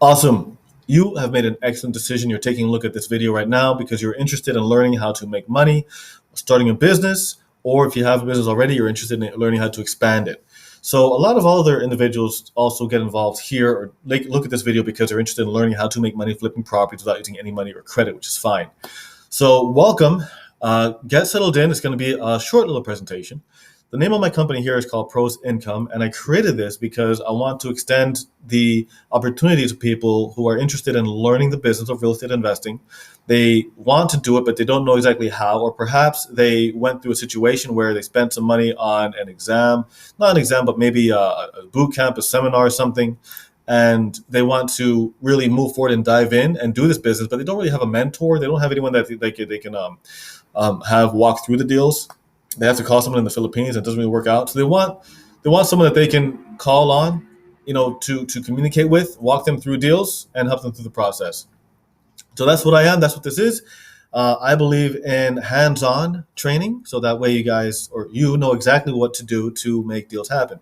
Awesome. You have made an excellent decision. You're taking a look at this video right now because you're interested in learning how to make money, starting a business, or if you have a business already, you're interested in learning how to expand it. So a lot of other individuals also get involved here or look at this video because they're interested in learning how to make money flipping properties without using any money or credit, which is fine. So welcome. Get settled in. It's going to be a short little presentation. The name of my company here is called Pros Income, and I created this because I want to extend the opportunity to people who are interested in learning the business of real estate investing. They want to do it, but they don't know exactly how, or perhaps they went through a situation where they spent some money on an exam, not an exam, but maybe a boot camp, a seminar or something, and they want to really move forward and dive in and do this business, but they don't really have a mentor. They don't have anyone that they can have walk through the deals. They have to call someone in the Philippines. It doesn't really work out. So they want someone that they can call on, to communicate with, walk them through deals, and help them through the process. So that's what I am. That's what this is. I believe in hands-on training, so that way you guys or you know exactly what to do to make deals happen.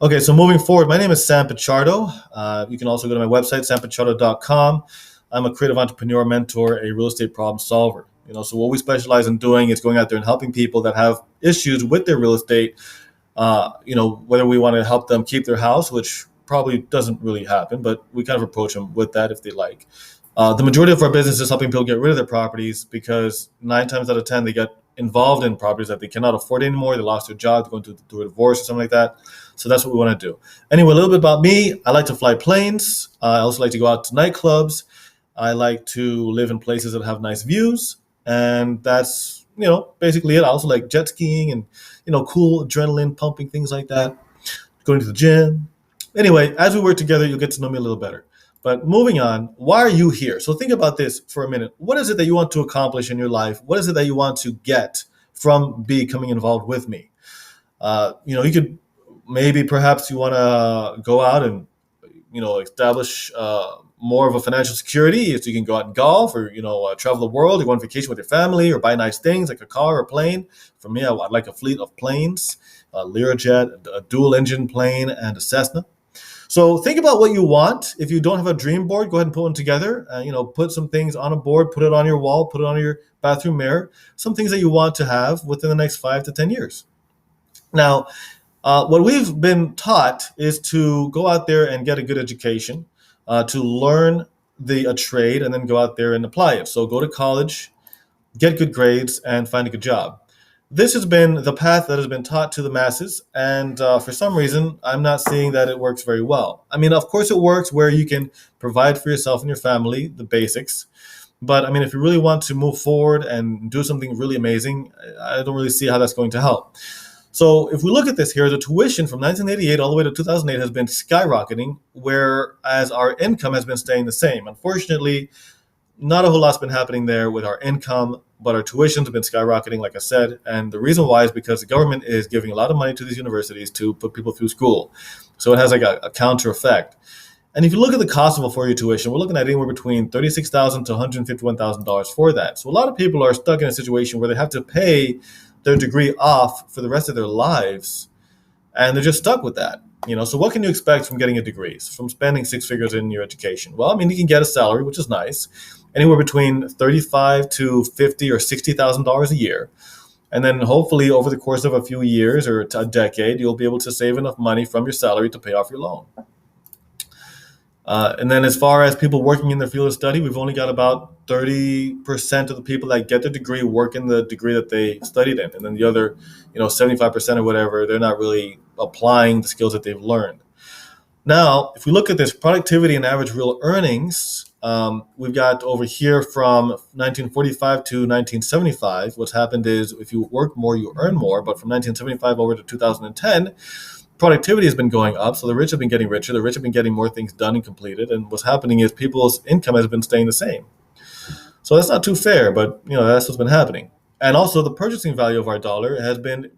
Okay, so moving forward, my name is Sam Pichardo. You can also go to my website, sampichardo.com. I'm a creative entrepreneur, mentor, a real estate problem solver. So what we specialize in doing is going out there and helping people that have issues with their real estate. Whether we want to help them keep their house, which probably doesn't really happen, but we kind of approach them with that if they like. The majority of our business is helping people get rid of their properties because 9 times out of 10 they get involved in properties that they cannot afford anymore. They lost their job, they're going through a divorce or something like that. So that's what we want to do. Anyway, a little bit about me. I like to fly planes. I also like to go out to nightclubs. I like to live in places that have nice views. And that's, basically it. I also like jet skiing and, cool adrenaline pumping, things like that. Going to the gym. Anyway, as we work together, you'll get to know me a little better. But moving on, why are you here? So think about this for a minute. What is it that you want to accomplish in your life? What is it that you want to get from becoming involved with me? You could perhaps you want to go out and, establish more of a financial security, so you can go out and golf or, travel the world, or go on vacation with your family or buy nice things like a car or a plane. For me, I'd like a fleet of planes, a Learjet, a dual engine plane, and a Cessna. So think about what you want. If you don't have a dream board, go ahead and put one together. Put some things on a board, put it on your wall, put it on your bathroom mirror, some things that you want to have within the next 5 to 10 years. Now, what we've been taught is to go out there and get a good education, to learn a trade, and then go out there and apply it. So go to college, get good grades, and find a good job. This has been the path that has been taught to the masses, and for some reason, I'm not seeing that it works very well. I mean, of course it works where you can provide for yourself and your family, the basics. But I mean, if you really want to move forward and do something really amazing, I don't really see how that's going to help. So if we look at this here, the tuition from 1988 all the way to 2008 has been skyrocketing, whereas our income has been staying the same. Unfortunately, not a whole lot's been happening there with our income, but our tuitions have been skyrocketing, like I said. And the reason why is because the government is giving a lot of money to these universities to put people through school. So it has like a counter effect. And if you look at the cost of a 4-year tuition, we're looking at anywhere between $36,000 to $151,000 for that. So a lot of people are stuck in a situation where they have to pay their degree off for the rest of their lives, and they're just stuck with that. So what can you expect from getting a degree, from spending 6 figures in your education? Well, I mean, you can get a salary, which is nice, anywhere between $35,000 to $50,000 or $60,000 a year. And then hopefully over the course of a few years or a decade, you'll be able to save enough money from your salary to pay off your loan. And then as far as people working in their field of study, we've only got about 30% of the people that get their degree work in the degree that they studied in. And then the other, 75% or whatever, they're not really applying the skills that they've learned. Now, if we look at this productivity and average real earnings, we've got over here from 1945 to 1975. What's happened is if you work more, you earn more. But from 1975 over to 2010, productivity has been going up, so the rich have been getting richer, the rich have been getting more things done and completed, and what's happening is people's income has been staying the same. So that's not too fair, but that's what's been happening. And also the purchasing value of our dollar has been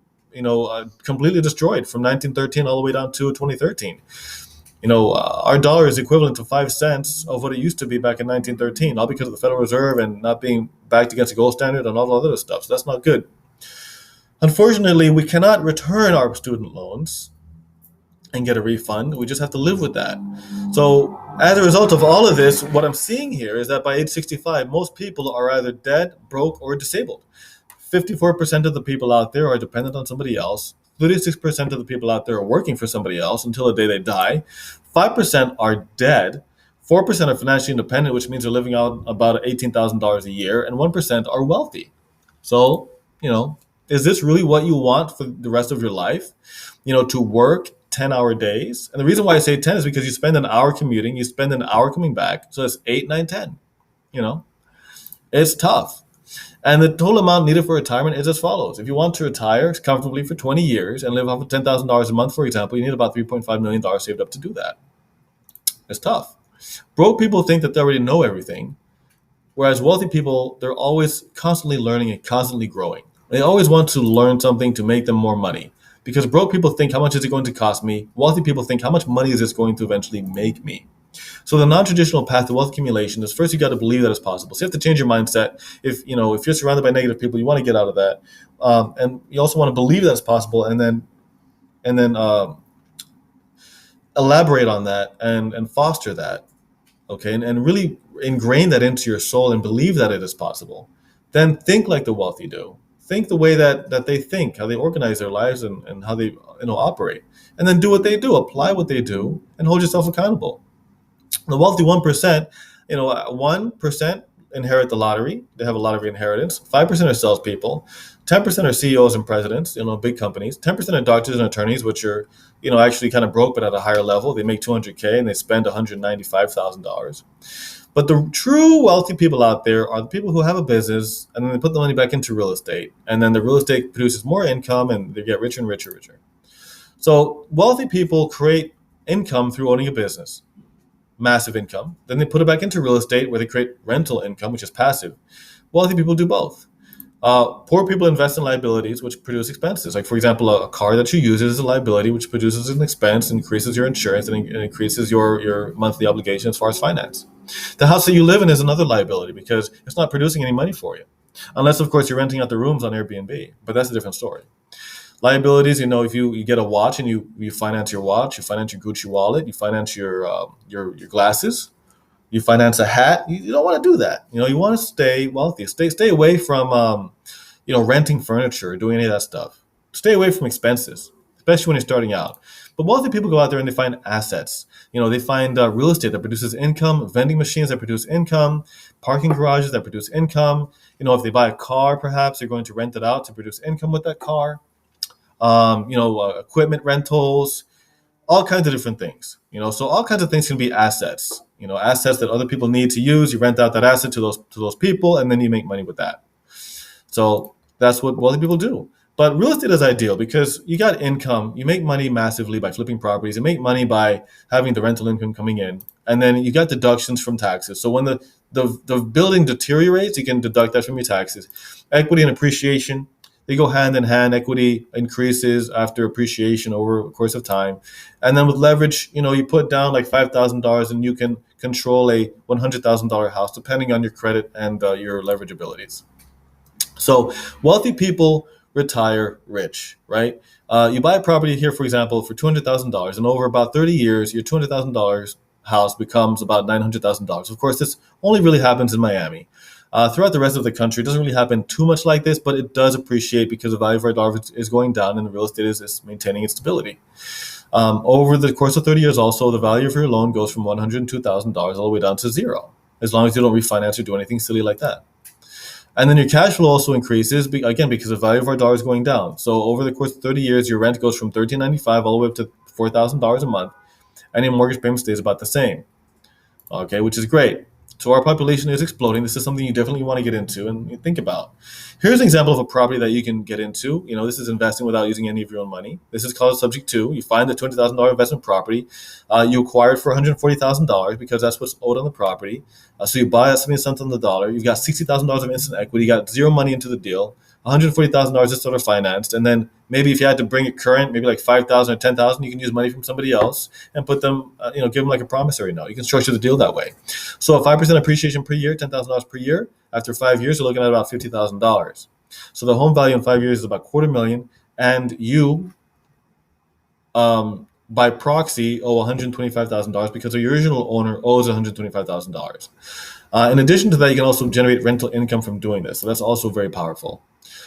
completely destroyed from 1913 all the way down to 2013. Our dollar is equivalent to 5 cents of what it used to be back in 1913, all because of the Federal Reserve and not being backed against the gold standard and all the other stuff. So that's not good. Unfortunately, we cannot return our student loans and get a refund. We just have to live with that. So as a result of all of this, what I'm seeing here is that by age 65, most people are either dead, broke, or disabled. 54% of the people out there are dependent on somebody else. 36% of the people out there are working for somebody else until the day they die. 5% are dead. 4% are financially independent, which means they're living out about $18,000 a year, and 1% are wealthy. So, is this really what you want for the rest of your life? To work 10-hour days. And the reason why I say 10 is because you spend an hour commuting, you spend an hour coming back. So it's 8, 9, 10. It's tough. And the total amount needed for retirement is as follows. If you want to retire comfortably for 20 years and live off of $10,000 a month, for example, you need about $3.5 million saved up to do that. It's tough. Broke people think that they already know everything, whereas wealthy people, they're always constantly learning and constantly growing. They always want to learn something to make them more money. Because broke people think, how much is it going to cost me? Wealthy people think, how much money is this going to eventually make me? So the non-traditional path to wealth accumulation is, first you got to believe that it's possible. So you have to change your mindset. If you're surrounded by negative people, you want to get out of that, and you also want to believe that it's possible, and then elaborate on that and foster that. Okay, and really ingrain that into your soul and believe that it is possible. Then think like the wealthy do. Think the way that they think, how they organize their lives, and how they operate, and then do what they do, apply what they do, and hold yourself accountable. The wealthy 1%, 1% inherit the lottery. They have a lottery inheritance. 5% are salespeople. 10% are CEOs and presidents, big companies. 10% are doctors and attorneys, which are, actually kind of broke, but at a higher level. They make $200K and they spend $195,000. But the true wealthy people out there are the people who have a business and then they put the money back into real estate. And then the real estate produces more income and they get richer and richer and richer. So wealthy people create income through owning a business. Massive income. Then they put it back into real estate where they create rental income, which is passive. Wealthy people do both. Poor people invest in liabilities, which produce expenses. Like, for example, a car that you use is a liability, which produces an expense, increases your insurance, and increases your monthly obligation as far as finance. The house that you live in is another liability because it's not producing any money for you. Unless, of course, you're renting out the rooms on Airbnb. But that's a different story. Liabilities, if you get a watch and you finance your watch, you finance your Gucci wallet, you finance your glasses, you finance a hat, you don't want to do that. You want to stay wealthy. Stay away from renting furniture or doing any of that stuff. Stay away from expenses, especially when you're starting out. But wealthy people go out there and they find assets. They find real estate that produces income, vending machines that produce income, parking garages that produce income. If they buy a car, perhaps they're going to rent it out to produce income with that car. Equipment rentals, all kinds of different things. So all kinds of things can be assets. Assets that other people need to use. You rent out that asset to those people, and then you make money with that. So that's what wealthy people do. But real estate is ideal because you got income. You make money massively by flipping properties. You make money by having the rental income coming in, and then you got deductions from taxes. So when the building deteriorates, you can deduct that from your taxes. Equity and appreciation, they go hand in hand. Equity increases after appreciation over the course of time. And then with leverage, you put down like $5,000 and you can control a $100,000 house depending on your credit and your leverage abilities. So wealthy people retire rich, right? You buy a property here, for example, for $200,000, and over about 30 years, your $200,000 house becomes about $900,000. Of course, this only really happens in Miami. Throughout the rest of the country, it doesn't really happen too much like this, but it does appreciate because the value of our dollar is going down and the real estate is maintaining its stability. Over the course of 30 years also, the value of your loan goes from $102,000 all the way down to zero, as long as you don't refinance or do anything silly like that. And then your cash flow also increases, again, because the value of our dollar is going down. So over the course of 30 years, your rent goes from $1,395 all the way up to $4,000 a month, and your mortgage payment stays about the same, okay, which is great. So our population is exploding. This is something you definitely want to get into and think about. Here's an example of a property that you can get into. This is investing without using any of your own money. This is called subject to. You find the $200,000 investment property. You acquire it for $140,000 because that's what's owed on the property. So you buy at 70 cents on the dollar. You've got $60,000 of instant equity. You got zero money into the deal. $140,000 is sort of financed, and then maybe if you had to bring it current, maybe like $5,000 or $10,000, you can use money from somebody else and put them, give them like a promissory note. You can structure the deal that way. So a 5% appreciation per year, $10,000 per year. After 5 years, you're looking at about $50,000. So the home value in 5 years is about $250,000, and you by proxy owe $125,000 because the original owner owes $125,000. In addition to that, you can also generate rental income from doing this. So that's also very powerful.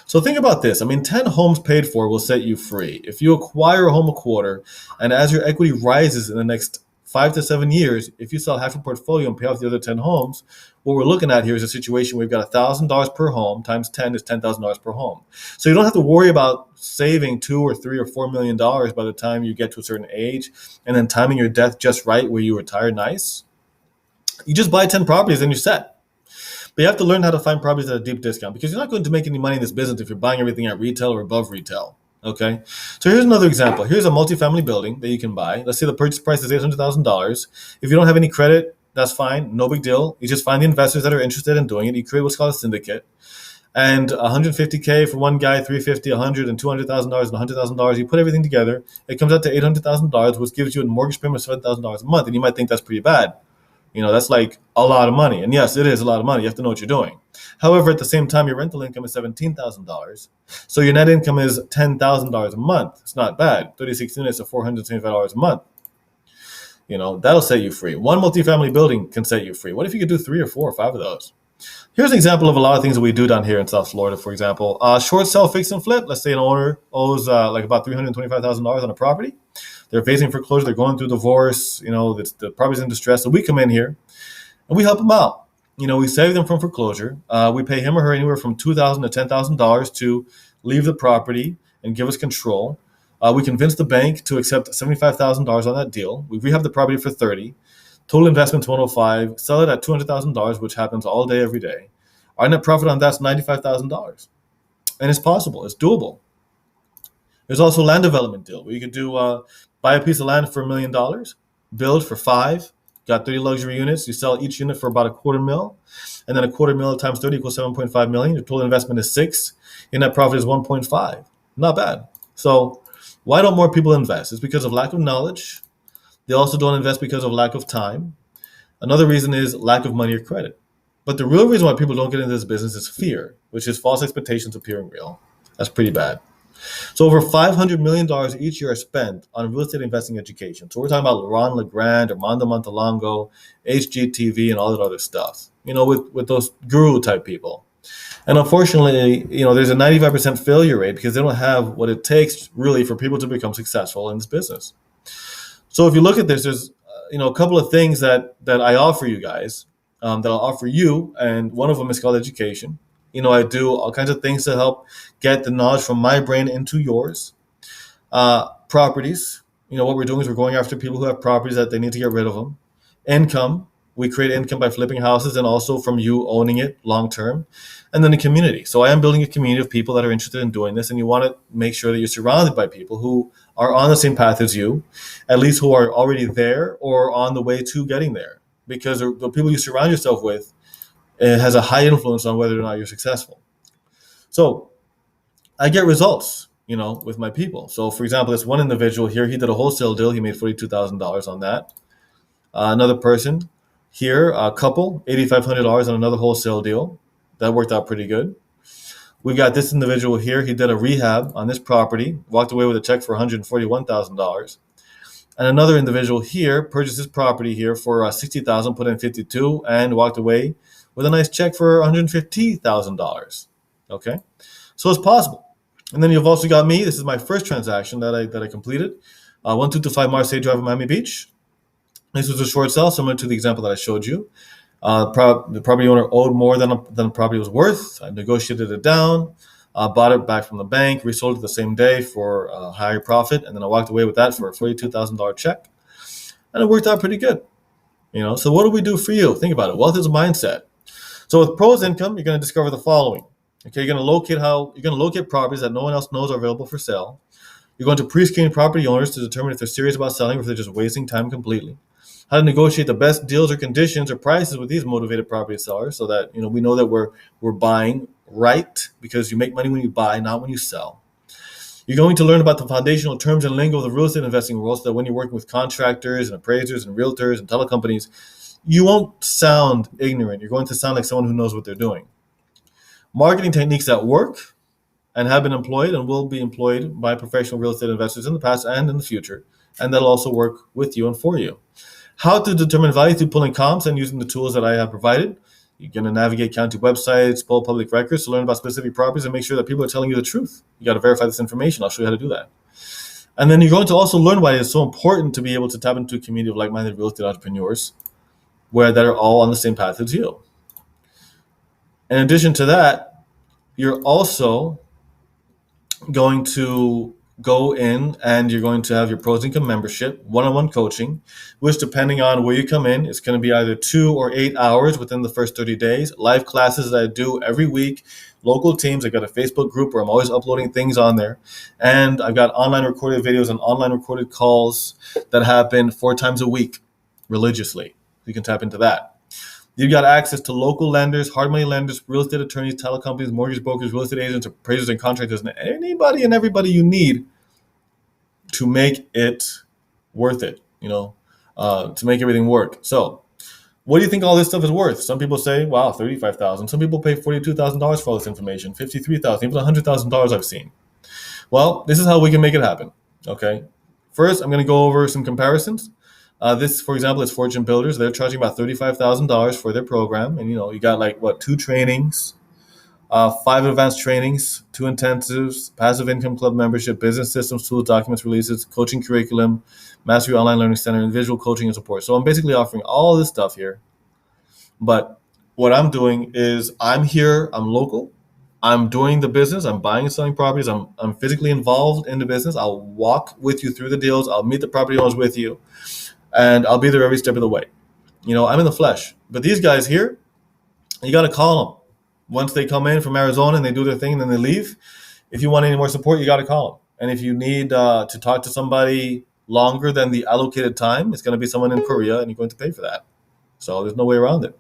So think about this. I mean, 10 homes paid for will set you free. If you acquire a home a quarter, and as your equity rises in the next 5 to 7 years, if you sell half your portfolio and pay off the other 10 homes, what we're looking at here is a situation where we've got $1,000 per home times 10 is $10,000 per home. So you don't have to worry about saving $2 or $3 or $4 million by the time you get to a certain age and then timing your death just right where you retire nice. You just buy 10 properties and you're set. But you have to learn how to find properties at a deep discount because you're not going to make any money in this business if you're buying everything at retail or above retail. Okay, so here's another example. Here's a multifamily building that you can buy. Let's say the purchase price is $800,000. If you don't have any credit, that's fine, no big deal. You just find the investors that are interested in doing it. You create what's called a syndicate, and $150K for one guy, $350, $100, and $200,000 and $100,000. You put everything together, it comes out to $800,000, which gives you a mortgage payment of $7,000 a month. And you might think that's pretty bad. That's like a lot of money. And yes, it is a lot of money. You have to know what you're doing. However, at the same time, your rental income is $17,000. So your net income is $10,000 a month. It's not bad. 36 units of $475 a month. That'll set you free. One multifamily building can set you free. What if you could do 3 or 4 or 5 of those? Here's an example of a lot of things that we do down here in South Florida, for example. Short sell, fix and flip. Let's say an owner owes like about $325,000 on a property. They're facing foreclosure. They're going through divorce. The property's in distress. So we come in here and we help them out. We save them from foreclosure. We pay him or her anywhere from $2,000 to $10,000 to leave the property and give us control. We convince the bank to accept $75,000 on that deal. We rehab the property for $30,000. Total investment is $105,000. Sell it at $200,000, which happens all day, every day. Our net profit on that's $95,000, and it's possible. It's doable. There's also land development deal where you could do buy a piece of land for $1 million, build for $5 million, got 30 luxury units. You sell each unit for about $250,000, and then $250,000 times 30 equals $7.5 million. Your total investment is $6 million. Your net profit is $1.5 million. Not bad. So why don't more people invest? It's because of lack of knowledge. They also don't invest because of lack of time. Another reason is lack of money or credit. But the real reason why people don't get into this business is fear, which is false expectations appearing real. That's pretty bad. So over $500 million each year are spent on real estate investing education. So we're talking about Ron LeGrand, Armando Montalongo, HGTV, and all that other stuff, with those guru type people. And unfortunately, there's a 95% failure rate because they don't have what it takes really for people to become successful in this business. So if you look at this, there's a couple of things that I offer you guys, that I'll offer you, and one of them is called education. I do all kinds of things to help get the knowledge from my brain into yours. Properties, what we're doing is we're going after people who have properties that they need to get rid of them. Income, we create income by flipping houses and also from you owning it long term. And then the community. So I am building a community of people that are interested in doing this, and you want to make sure that you're surrounded by people who are on the same path as you, at least who are already there or on the way to getting there. Because the people you surround yourself with, it has a high influence on whether or not you're successful. So I get results, with my people. So for example, this one individual here, he did a wholesale deal. He made $42,000 on that. Another person here, a couple, $8,500 on another wholesale deal. That worked out pretty good. We got this individual here. He did a rehab on this property, walked away with a check for $141,000. And another individual here purchased this property here for $60,000, put in $52,000, and walked away with a nice check for $150,000. Okay, so it's possible. And then you've also got me. This is my first transaction that I completed. 1225 Marseille Drive in Miami Beach. This was a short sale, similar to the example that I showed you. The property owner owed more than the property was worth. I negotiated it down, bought it back from the bank, resold it the same day for a higher profit, and then I walked away with that for a $42,000 check, and it worked out pretty good. So what do we do for you? Think about it. Wealth is a mindset. So with pros income, you're going to discover the following. Okay, you're going to locate properties that no one else knows are available for sale. You're going to pre-screen property owners to determine if they're serious about selling or if they're just wasting time completely. How to negotiate the best deals or conditions or prices with these motivated property sellers so that we know that we're buying right, because you make money when you buy, not when you sell. You're going to learn about the foundational terms and lingo of the real estate investing world so that when you're working with contractors and appraisers and realtors and telecompanies, you won't sound ignorant. You're going to sound like someone who knows what they're doing. Marketing techniques that work and have been employed and will be employed by professional real estate investors in the past and in the future and that'll also work with you and for you. How to determine value through pulling comps and using the tools that I have provided. You're going to navigate county websites, pull public records to learn about specific properties and make sure that people are telling you the truth. You got to verify this information. I'll show you how to do that. And then you're going to also learn why it's so important to be able to tap into a community of like-minded real estate entrepreneurs that are all on the same path as you. In addition to that, you're also going to go in and you're going to have your Pros Income membership, one-on-one coaching, which depending on where you come in, it's going to be either 2 or 8 hours within the first 30 days. Live classes that I do every week, local teams. I've got a Facebook group where I'm always uploading things on there. And I've got online recorded videos and online recorded calls that happen 4 times a week religiously. You can tap into that. You've got access to local lenders, hard money lenders, real estate attorneys, title companies, mortgage brokers, real estate agents, appraisers, and contractors, and anybody and everybody you need to make it worth it, to make everything work. So what do you think all this stuff is worth? Some people say, wow, $35,000. Some people pay $42,000 for all this information, $53,000, even $100,000 I've seen. Well, this is how we can make it happen, okay? First, I'm going to go over some comparisons. This, for example, is Fortune Builders. They're charging about $35,000 for their program. And, you got 2 trainings, 5 advanced trainings, 2 intensives, passive income club membership, business systems, tools, documents, releases, coaching curriculum, mastery online learning center, and visual coaching and support. So I'm basically offering all this stuff here. But what I'm doing is I'm here, I'm local, I'm doing the business, I'm buying and selling properties, I'm physically involved in the business. I'll walk with you through the deals, I'll meet the property owners with you, and I'll be there every step of the way. I'm in the flesh. But these guys here, you got to call them. Once they come in from Arizona and they do their thing and then they leave, if you want any more support, you got to call them. And if you need to talk to somebody longer than the allocated time, it's going to be someone in Korea and you're going to pay for that. So there's no way around it.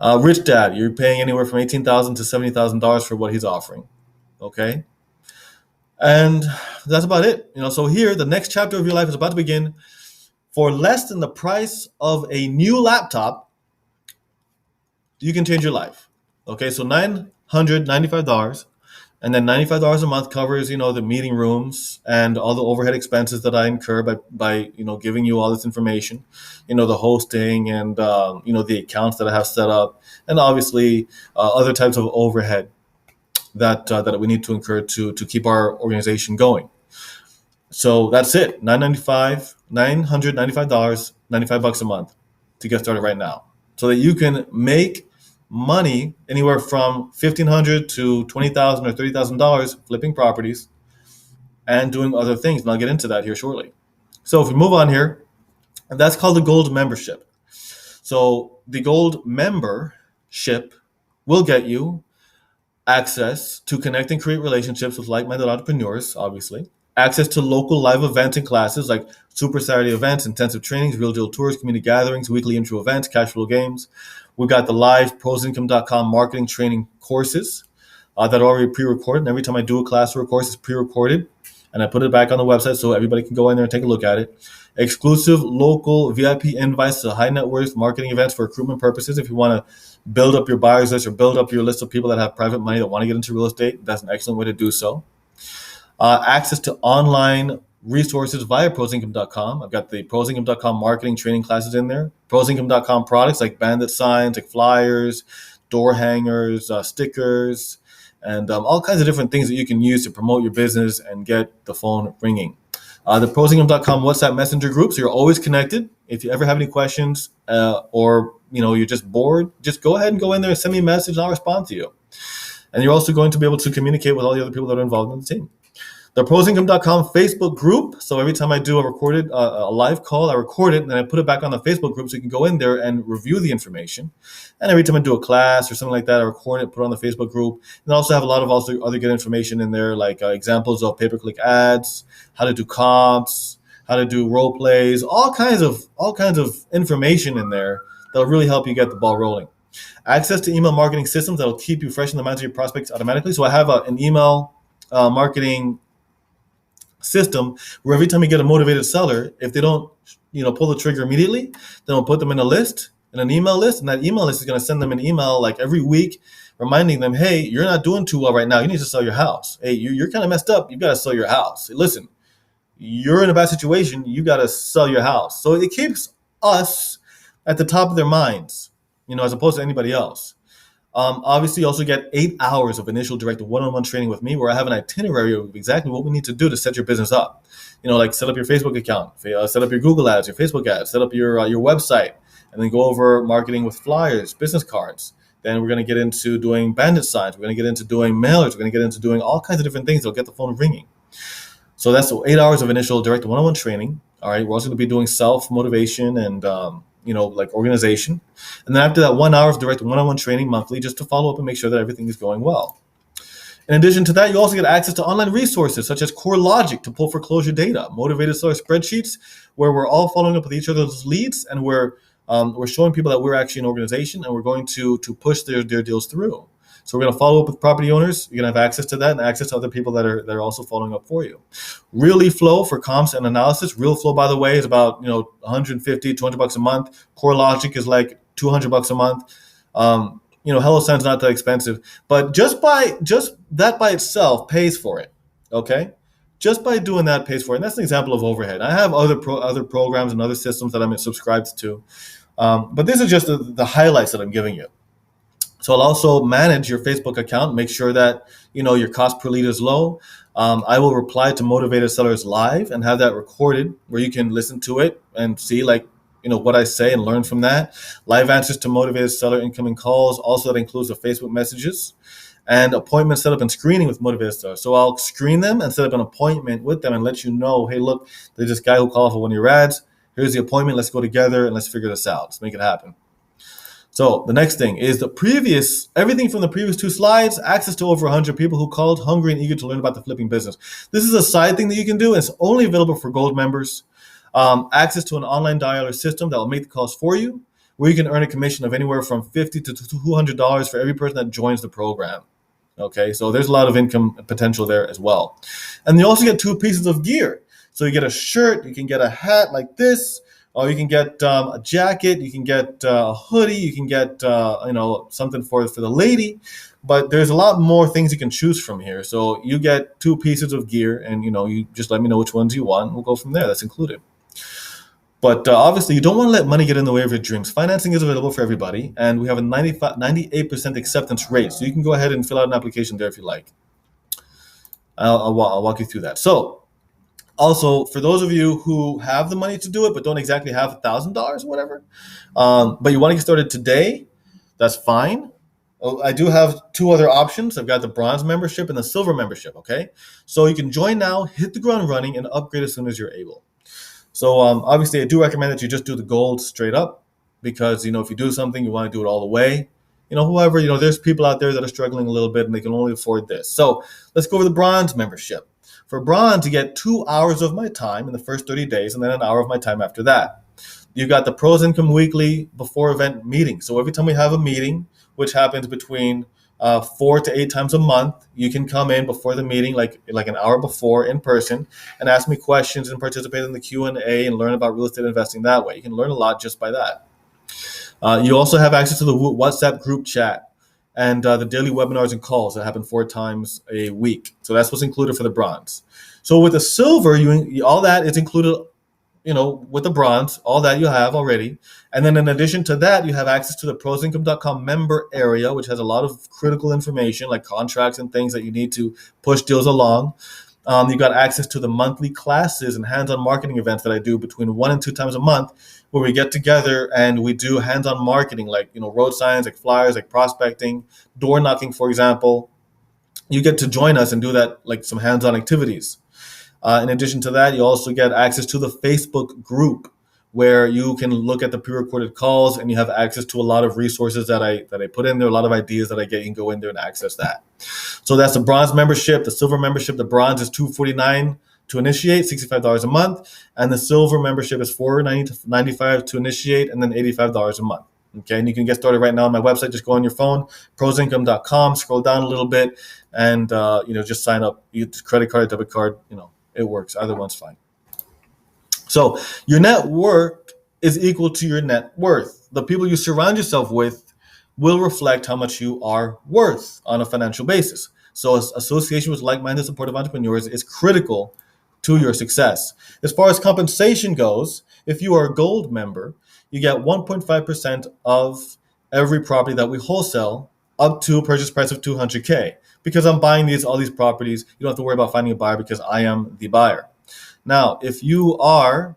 Rich Dad, you're paying anywhere from $18,000 to $70,000 for what he's offering. Okay? And that's about it. So here, the next chapter of your life is about to begin. For less than the price of a new laptop, you can change your life. Okay, so $995, and then $95 a month covers, the meeting rooms and all the overhead expenses that I incur by giving you all this information, the hosting and, the accounts that I have set up, and obviously other types of overhead that we need to incur to keep our organization going. So that's it, $995, $95 a month to get started right now, so that you can make money anywhere from $1,500 to $20,000 or $30,000 flipping properties and doing other things. And I'll get into that here shortly. So if we move on here, and that's called the Gold Membership. So the Gold Membership will get you access to connect and create relationships with like-minded entrepreneurs, obviously. Access to local live events and classes like Super Saturday events, intensive trainings, real deal tours, community gatherings, weekly intro events, cash flow games. We've got the live ProsIncome.com marketing training courses that are already pre-recorded. And every time I do a class or a course, it's pre-recorded. And I put it back on the website so everybody can go in there and take a look at it. Exclusive local VIP invites to high net worth marketing events for recruitment purposes. If you want to build up your buyers list or build up your list of people that have private money that want to get into real estate, that's an excellent way to do so. Access to online resources via ProsIncome.com. I've got the ProsIncome.com marketing training classes in there. ProsIncome.com products like bandit signs, like flyers, door hangers, stickers, and all kinds of different things that you can use to promote your business and get the phone ringing. The ProsIncome.com WhatsApp messenger group, so you're always connected. If you ever have any questions or you're just bored, just go ahead and go in there and send me a message and I'll respond to you. And you're also going to be able to communicate with all the other people that are involved in the team. The ProsIncome.com Facebook group. So every time I do a live call, I record it and then I put it back on the Facebook group so you can go in there and review the information. And every time I do a class or something like that, I record it, put it on the Facebook group. And I also have a lot of other good information in there, like examples of pay-per-click ads, how to do comps, how to do role plays, all kinds of information in there that'll really help you get the ball rolling. Access to email marketing systems that'll keep you fresh in the minds of your prospects automatically. So I have an email marketing system where every time you get a motivated seller, if they don't pull the trigger immediately, then I'll put them in an email list, and that email list is going to send them an email like every week reminding them, hey, you're not doing too well right now, you need to sell your house. Hey, you're kind of messed up, you've got to sell your house. Hey, listen, you're in a bad situation. You got to sell your house. So it keeps us at the top of their minds, as opposed to anybody else. Obviously, you also get 8 hours of initial direct one-on-one training with me, where I have an itinerary of exactly what we need to do to set your business up. Like set up your Facebook account, set up your Google ads, your Facebook ads, set up your website, and then go over marketing with flyers, business cards. Then we're going to get into doing bandit signs. We're going to get into doing mailers. We're going to get into doing all kinds of different things that'll get the phone ringing. So that's 8 hours of initial direct one-on-one training. All right, we're also going to be doing self-motivation and like organization. And then after that 1 hour of direct one-on-one training monthly, just to follow up and make sure that everything is going well. In addition to that, you also get access to online resources such as Core Logic to pull foreclosure data, motivated seller spreadsheets, where we're all following up with each other's leads, and we're showing people that we're actually an organization and we're going to push their deals through. So we're going to follow up with property owners. You're going to have access to that and access to other people that are also following up for you. ReallyFlow for comps and analysis. RealFlow, by the way, is about 150, $200 a month. Core Logic is like $200 a month. HelloSign's not that expensive, but just that by itself pays for it. Okay, just by doing that pays for it. And that's an example of overhead. I have other programs and other systems that I'm subscribed to, but this is just the highlights that I'm giving you. So I'll also manage your Facebook account, make sure that your cost per lead is low. I will reply to motivated sellers live and have that recorded where you can listen to it and see what I say and learn from that. Live answers to motivated seller incoming calls. Also, that includes the Facebook messages and appointment setup and screening with motivated sellers. So I'll screen them and set up an appointment with them and let you know, hey, look, there's this guy who called for one of your ads. Here's the appointment. Let's go together and let's figure this out. Let's make it happen. So the next thing is everything from the previous 2 slides, access to over 100 people who called hungry and eager to learn about the flipping business. This is a side thing that you can do. It's only available for gold members. Access to an online dialer system that will make the calls for you, where you can earn a commission of anywhere from $50 to $200 for every person that joins the program. Okay, so there's a lot of income potential there as well. And you also get 2 pieces of gear. So you get a shirt, you can get a hat like this, or you can get a jacket, you can get a hoodie, you can get something for the lady. But there's a lot more things you can choose from here. So you get 2 pieces of gear, and you just let me know which ones you want. We'll go from there. That's included. But obviously, you don't want to let money get in the way of your dreams. Financing is available for everybody, and we have a 98% acceptance rate. So you can go ahead and fill out an application there if you like. I'll walk you through that. So also, for those of you who have the money to do it but don't exactly have $1,000 or whatever, but you want to get started today, that's fine. I do have 2 other options. I've got the bronze membership and the silver membership, okay? So you can join now, hit the ground running, and upgrade as soon as you're able. So obviously, I do recommend that you just do the gold straight up because, if you do something, you want to do it all the way. However, there's people out there that are struggling a little bit and they can only afford this. So let's go over the bronze membership. For bronze, you get 2 hours of my time in the first 30 days and then an hour of my time after that. You got the Pros Income Weekly before event meeting. So every time we have a meeting, which happens between 4 to 8 times a month, you can come in before the meeting, like an hour before in person, and ask me questions and participate in the Q&A and learn about real estate investing that way. You can learn a lot just by that. You also have access to the WhatsApp group chat and the daily webinars and calls that happen 4 times a week. So that's what's included for the bronze. So with the silver, all that is included, with the bronze, all that you have already. And then in addition to that, you have access to the prosincome.com member area, which has a lot of critical information like contracts and things that you need to push deals along. You got access to the monthly classes and hands-on marketing events that I do between 1 and 2 times a month, where we get together and we do hands-on marketing, like road signs, like flyers, like prospecting, door knocking, for example. You get to join us and do that, like some hands-on activities. In addition to that, you also get access to the Facebook group, where you can look at the pre-recorded calls and you have access to a lot of resources that I put in there, a lot of ideas that I get. You can go in there and access that. So that's the bronze membership. The silver membership, the bronze is $249 to initiate, $65 a month, and the silver membership is $495 to initiate, and then $85 a month. Okay, and you can get started right now on my website. Just go on your phone, prosincome.com, scroll down a little bit, and just sign up. You use credit card, debit card, it works. Either one's fine. So your net worth is equal to your net worth. The people you surround yourself with will reflect how much you are worth on a financial basis. So association with like-minded supportive entrepreneurs is critical to your success. As far as compensation goes, if you are a gold member, you get 1.5% of every property that we wholesale up to a purchase price of 200K. Because I'm buying all these properties, you don't have to worry about finding a buyer because I am the buyer. Now, if you are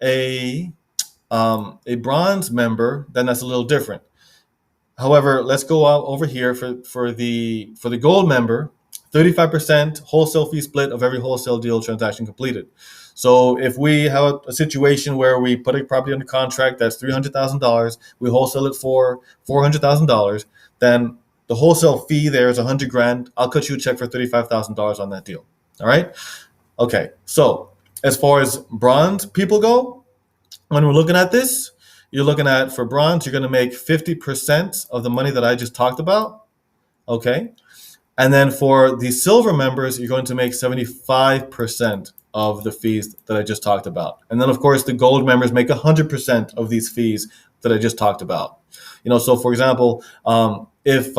a bronze member, then that's a little different. However, let's go out over here for the gold member. 35% wholesale fee split of every wholesale deal transaction completed. So if we have a situation where we put a property under contract that's $300,000, we wholesale it for $400,000, then the wholesale fee there is $100,000. I'll cut you a check for $35,000 on that deal. All right. Okay. So as far as bronze people go, when we're looking at this, you're looking at, for bronze, you're going to make 50% of the money that I just talked about. Okay. And then for the silver members, you're going to make 75% of the fees that I just talked about. And then, of course, the gold members make 100% of these fees that I just talked about. So for example, if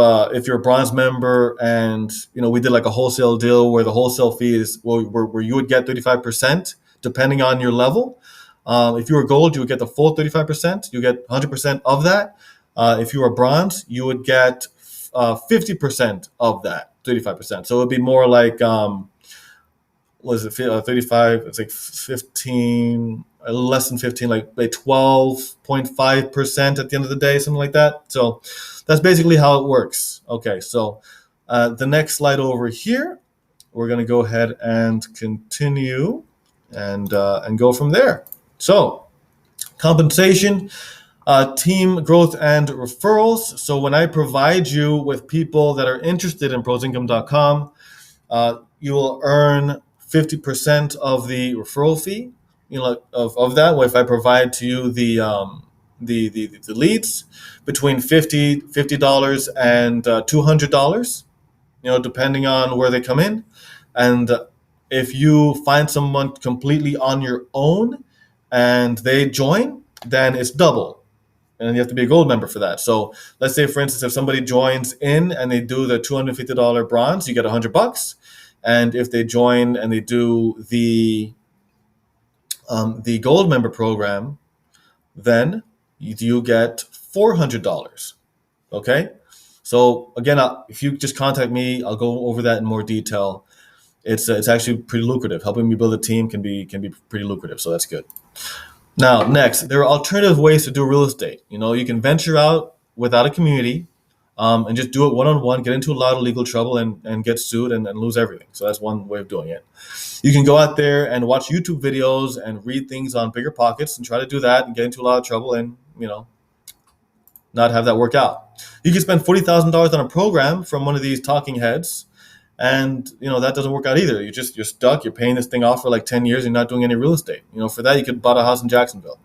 you're a bronze member and, we did like a wholesale deal where the wholesale fee is, where you would get 35%, depending on your level. If you were gold, you would get the full 35%. You get 100% of that. If you were bronze, you would get 50% of that, 35%. So it would be more like, what is it, 35? It's like 15, less than 15, like 12.5% at the end of the day, something like that. So that's basically how it works. Okay, so the next slide over here, we're going to go ahead and continue and go from there. So compensation, team growth and referrals. So when I provide you with people that are interested in prosincome.com, you will earn 50% of the referral fee. Of that. If I provide to you the leads between $50 and $200, depending on where they come in, and if you find someone completely on your own and they join, then it's double. And you have to be a gold member for that. So let's say, for instance, if somebody joins in and they do the $250 bronze, you get $100. And if they join and they do the gold member program, then you get $400. Okay. So again, if you just contact me, I'll go over that in more detail. It's actually pretty lucrative. Helping me build a team can be pretty lucrative. So that's good. Now, next, there are alternative ways to do real estate. You can venture out without a community and just do it one-on-one, get into a lot of legal trouble and get sued and lose everything. So that's one way of doing it. You can go out there and watch YouTube videos and read things on BiggerPockets and try to do that and get into a lot of trouble and, not have that work out. You can spend $40,000 on a program from one of these talking heads, and that doesn't work out either. You're stuck. You're paying this thing off for like 10 years. You're not doing any real estate. For that, you could buy a house in Jacksonville.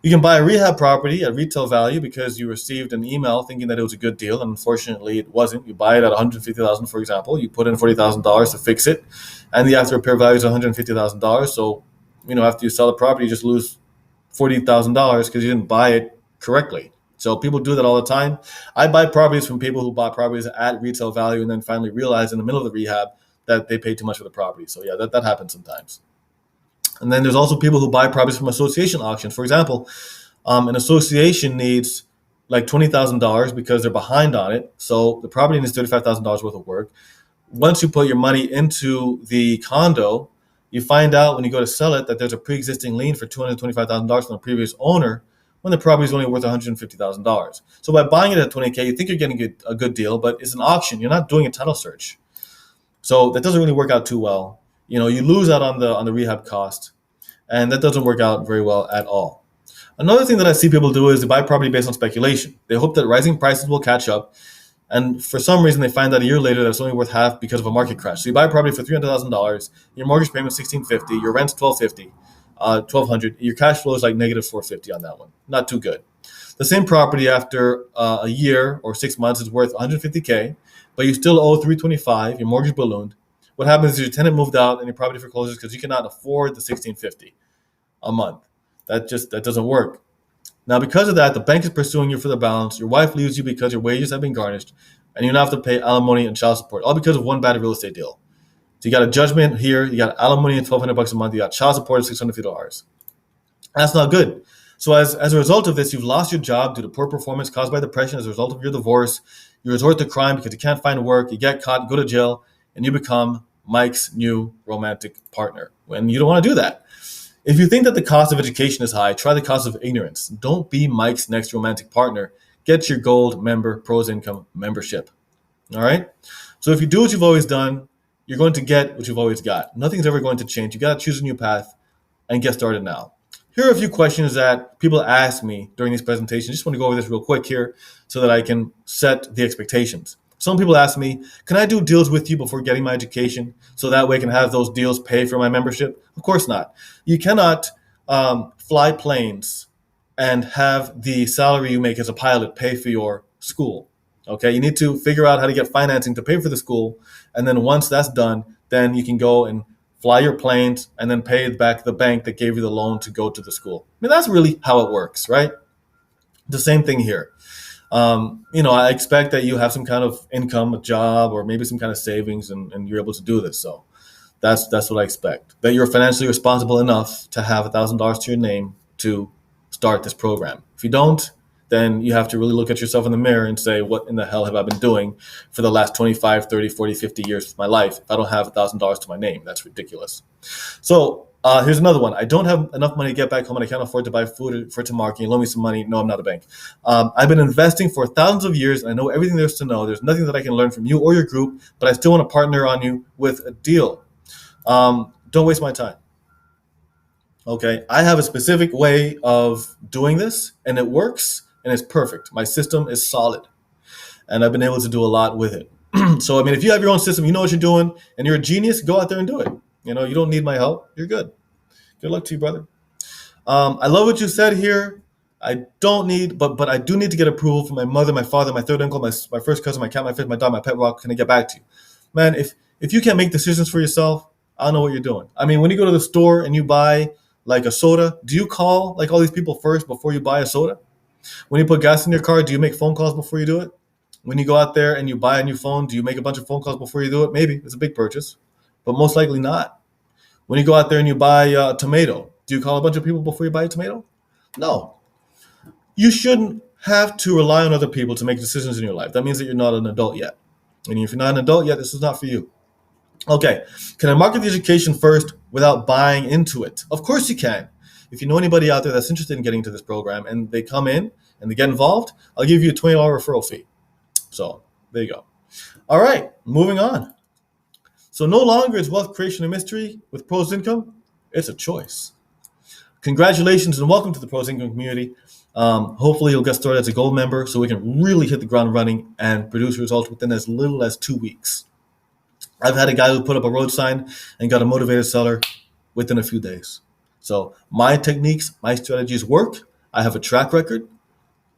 You can buy a rehab property at retail value because you received an email thinking that it was a good deal, and unfortunately, it wasn't. You buy it at $150,000, for example. You put in $40,000 to fix it, and the after repair value is $150,000. So, after you sell the property, you just lose $40,000 because you didn't buy it correctly. So people do that all the time. I buy properties from people who bought properties at retail value and then finally realized in the middle of the rehab that they paid too much for the property. So yeah, that happens sometimes. And then there's also people who buy properties from association auctions. For example, an association needs like $20,000 because they're behind on it. So the property needs $35,000 worth of work. Once you put your money into the condo, you find out when you go to sell it that there's a pre-existing lien for $225,000 from the previous owner, when the property is only worth $150,000. So by buying it at $20K, you think you're getting a good deal, but it's an auction. You're not doing a title search. So that doesn't really work out too well. You lose out on the rehab cost, and that doesn't work out very well at all. Another thing that I see people do is they buy property based on speculation. They hope that rising prices will catch up, and for some reason they find out a year later that it's only worth half because of a market crash. So you buy a property for $300,000, your mortgage payment is $1,650, your rent's $1,250. $1,200. Your cash flow is like negative $450 on that one. Not too good. The same property after a year or 6 months is worth $150K, but you still owe $325. Your mortgage ballooned. What happens is your tenant moved out and your property forecloses because you cannot afford the $1,650 a month. That doesn't work. Now, because of that, the bank is pursuing you for the balance. Your wife leaves you because your wages have been garnished, and you now have to pay alimony and child support, all because of one bad real estate deal. So you got a judgment here, you got alimony of $1,200 a month, you got child support of $650. That's not good. So as a result of this, you've lost your job due to poor performance caused by depression as a result of your divorce. You resort to crime because you can't find work, you get caught, go to jail, and you become Mike's new romantic partner. When you don't want to do that. If you think that the cost of education is high, try the cost of ignorance. Don't be Mike's next romantic partner. Get your gold member Pros Income membership. All right? So if you do what you've always done, you're going to get what you've always got. Nothing's ever going to change. You got to choose a new path and get started now. Here are a few questions that people ask me during these presentations. Just want to go over this real quick here so that I can set the expectations. Some people ask me, can I do deals with you before getting my education so that way I can have those deals pay for my membership? Of course not. You cannot fly planes and have the salary you make as a pilot pay for your school. Okay, you need to figure out how to get financing to pay for the school. And then once that's done, then you can go and fly your planes and then pay back the bank that gave you the loan to go to the school. I mean, that's really how it works, right? The same thing here. I expect that you have some kind of income, a job, or maybe some kind of savings, and you're able to do this. So that's what I expect. That you're financially responsible enough to have $1,000 to your name to start this program. If you don't, then you have to really look at yourself in the mirror and say, what in the hell have I been doing for the last 25, 30, 40, 50 years of my life if I don't have $1,000 to my name? That's ridiculous. So here's another one. I don't have enough money to get back home and I can't afford to buy food for tomorrow. Can you loan me some money? No, I'm not a bank. I've been investing for thousands of years and I know everything there's to know. There's nothing that I can learn from you or your group, but I still want to partner on you with a deal. Don't waste my time. Okay, I have a specific way of doing this and it works and it's perfect. My system is solid and I've been able to do a lot with it. So, I mean, if you have your own system, you know what you're doing and you're a genius, go out there and do it. You don't need my help. You're good. Good luck to you, brother. I love what you said here. I don't need, but I do need to get approval from my mother, my father, my third uncle, my first cousin, my cat, my fifth, my dog, my pet rock. Can I get back to you? Man, if you can't make decisions for yourself, I don't know what you're doing. I mean, when you go to the store and you buy like a soda, do you call like all these people first before you buy a soda? When you put gas in your car, do you make phone calls before you do it? When you go out there and you buy a new phone, do you make a bunch of phone calls before you do it? Maybe. It's a big purchase, but most likely not. When you go out there and you buy a tomato, do you call a bunch of people before you buy a tomato? No. You shouldn't have to rely on other people to make decisions in your life. That means that you're not an adult yet. And if you're not an adult yet, this is not for you. Okay, can I market the education first without buying into it? Of course you can. If you know anybody out there that's interested in getting into this program and they come in and they get involved, I'll give you a $20 referral fee. So there you go. All right, moving on. So no longer is wealth creation a mystery with Pros Income. It's a choice. Congratulations and welcome to the Pros Income community. Hopefully you'll get started as a gold member so we can really hit the ground running and produce results within as little as 2 weeks. I've had a guy who put up a road sign and got a motivated seller within a few days. So my techniques, my strategies work. I have a track record.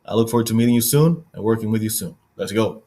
I look forward to meeting you soon and working with you soon. Let's go.